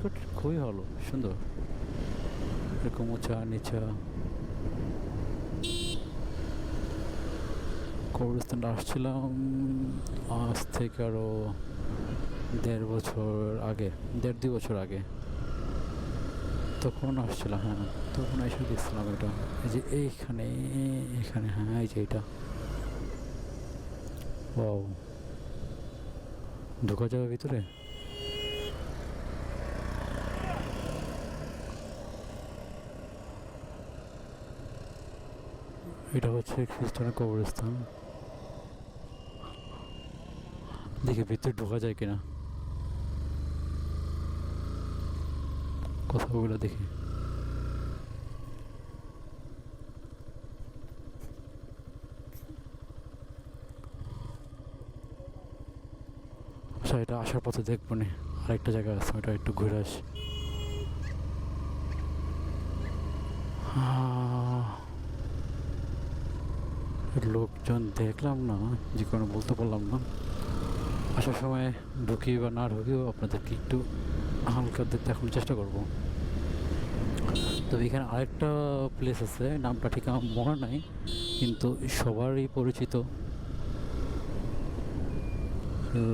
কাট খুবই ভালো, সুন্দর, এরকম উঁচা নিচা। কবরস্থানটা আসছিলাম আজ থেকে আরও 1.5 বছর আগে, 1.5-2 বছর আগে তখন আসছিলাম। হ্যাঁ, তখন এসে দেখছিলাম এটা, এই যে এইখানে, এখানে, হ্যাঁ এই যে এটা। ও, ঢোকা যাবে ভিতরে? এটা হচ্ছে খ্রিস্টানের কবরস্থান। দেখে ভিতরে ঢোকা যায় কিনা, কথাগুলো দেখি। আচ্ছা, এটা আসার পথে দেখবো নি, আরেকটা জায়গা আছে, ওটা একটু ঘুরে আসি। লোকজন দেখলাম না, যে কোনো বলতে পারলাম না। আসার সময় ঢুকি বা না ঢুকিও আপনাদেরকে একটু হালকা দেখানোর চেষ্টা করবো। তবে এখানে আরেকটা প্লেস আছে, নামটা ঠিক আমার মনে নাই, কিন্তু সবারই পরিচিত।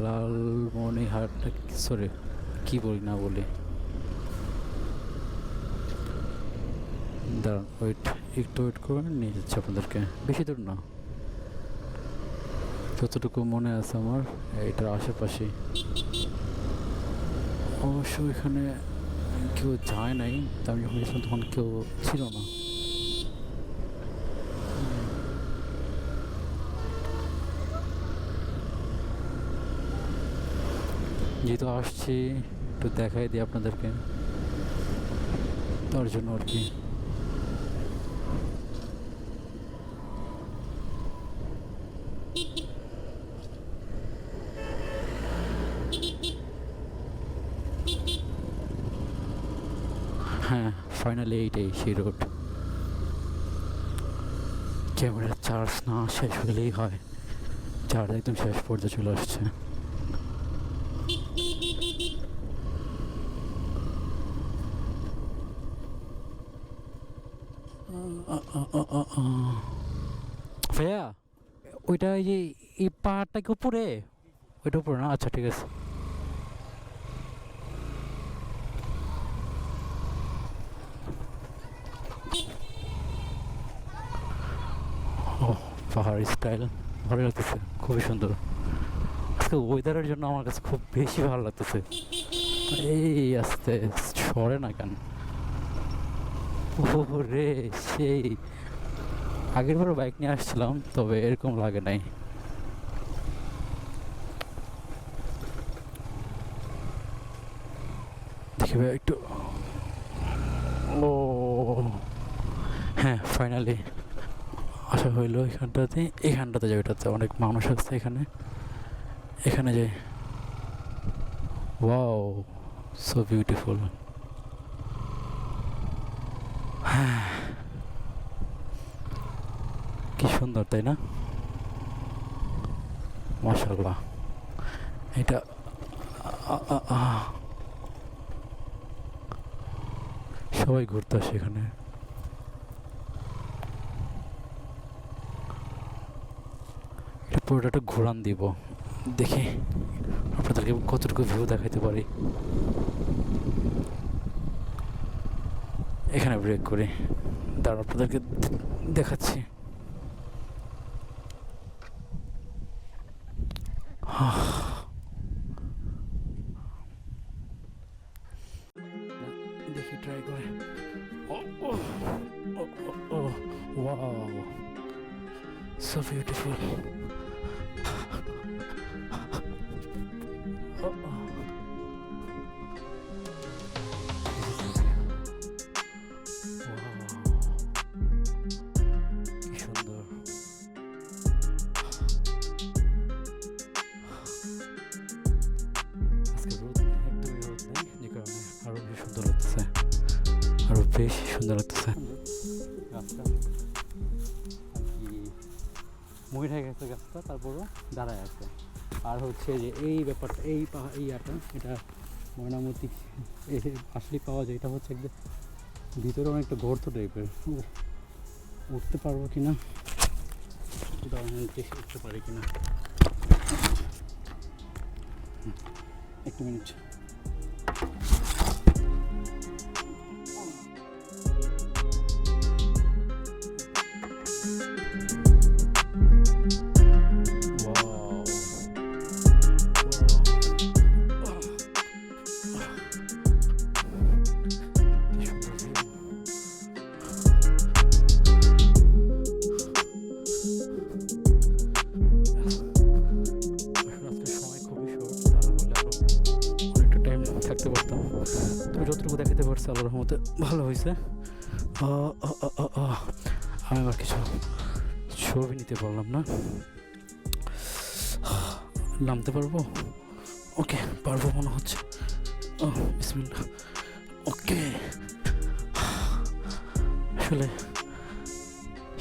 লালমনিহাটটা, সরি কী বলি না বলি, দাঁড়ান একটু ওয়েট করে নিয়ে যাচ্ছে আপনাদেরকে, বেশি দূর না, যতটুকু মনে আছে আমার এটার আশেপাশে। অবশ্য এখানে কেউ যায় নাই, তা আমি যখন গেছিলাম তখন কেউ ছিল না। যেহেতু আসছি একটু দেখাই দিই আপনাদেরকে, তার জন্য আর কি। হ্যাঁ, ফাইনালি এইটাই সেই রোড। ক্যামেরার চার্জ না শেষ হলেই হয়, চার্জ একদম শেষ পর্যায়ে চলে আসছে। ভাইয়া, ওইটা এই যে এই পাহাড়টা কি উপরে? ওইটা উপরে না, আচ্ছা ঠিক আছে। ও, পাহাড় স্টাইল ভালো লাগতেছে, খুবই সুন্দর। আজকে ওয়েদারের জন্য আমার কাছে খুব বেশি ভালো লাগতেছে। এই আস্তে সরে না কেন? ও রে, সেই আগের বার বাইক নিয়ে আসছিলাম, তবে এরকম লাগে নাই। দেখি ভাই একটু, ও হ্যাঁ ফাইনালি আসা হইলো এখানটাতে। এখানটাতে যাই, ওটাতে অনেক মানুষ আছে এখানে, এখানে যাই। Wow, so beautiful. হ্যাঁ, কি সুন্দর তাই না? মাশাআল্লাহ। এটা সবাই ঘুরতে আসে এখানে। এটা পুরোটা একটা ঘোরান দিব, দেখি আপনাদেরকে কতটুকু ভিউ দেখাইতে পারি। এখানে ব্রেক করি, দাঁড়া আপনাদেরকে দেখাচ্ছি। দেখি ট্রাই করে। ও ও ও ও, ওয়াও, সো বিউটিফুল। কি সুন্দর। আজকে রোদ নেই, একদমই রোদ নেই, যে কারণে আরো বেশি সুন্দর লাগতেছে, আরো বেশি সুন্দর লাগতেছে। গাছটা আর কি মহির হয়ে গেছে গাছটা, তারপরও দাঁড়ায় আছে। আর হচ্ছে যে এই ব্যাপারটা, এই ইয়াটা, এটা ময়নামতি আসলে পাওয়া যায়। এটা হচ্ছে একদম ভিতরে অনেকটা গর্ত টাইপের। উঠতে পারবো কিনা উঠতে পারি কিনা, একটা মিনিট। থাকতে পারতাম, তবে যতটুকু দেখাতে পারছি আল্লাহর রহমতে ভালো হয়েছে। আমি আবার কিছু ছবি নিতে পারলাম না। নামতে পারবো? ওকে, পারবো মনে হচ্ছে। বিসমিল্লাহ। ওকে, আসলে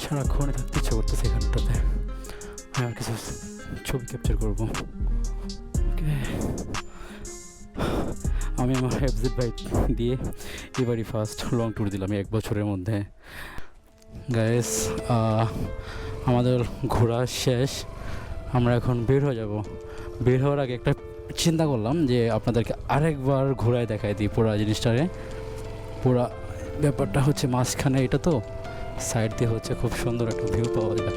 সারাক্ষণে থাকতে ইচ্ছে করতেছে এখানটাতে। আমি আর কিছু ছবি ক্যাপচার করবো। ওকে, আমি আমার এফজেড বাইক দিয়ে এবারই ফার্স্ট লং ট্যুর দিলাম 1 বছরের মধ্যে। গাইস, আমাদের ঘোরা শেষ, আমরা এখন বের হয়ে যাব। বের হওয়ার আগে একটা চিন্তা করলাম যে আপনাদেরকে আরেকবার ঘোরায় দেখাই দিই পুরো জিনিসটারে। পুরা ব্যাপারটা হচ্ছে মাঝখানে, এটা তো সাইড দিয়ে হচ্ছে খুব সুন্দর একটা ভিউ পাওয়া যায়।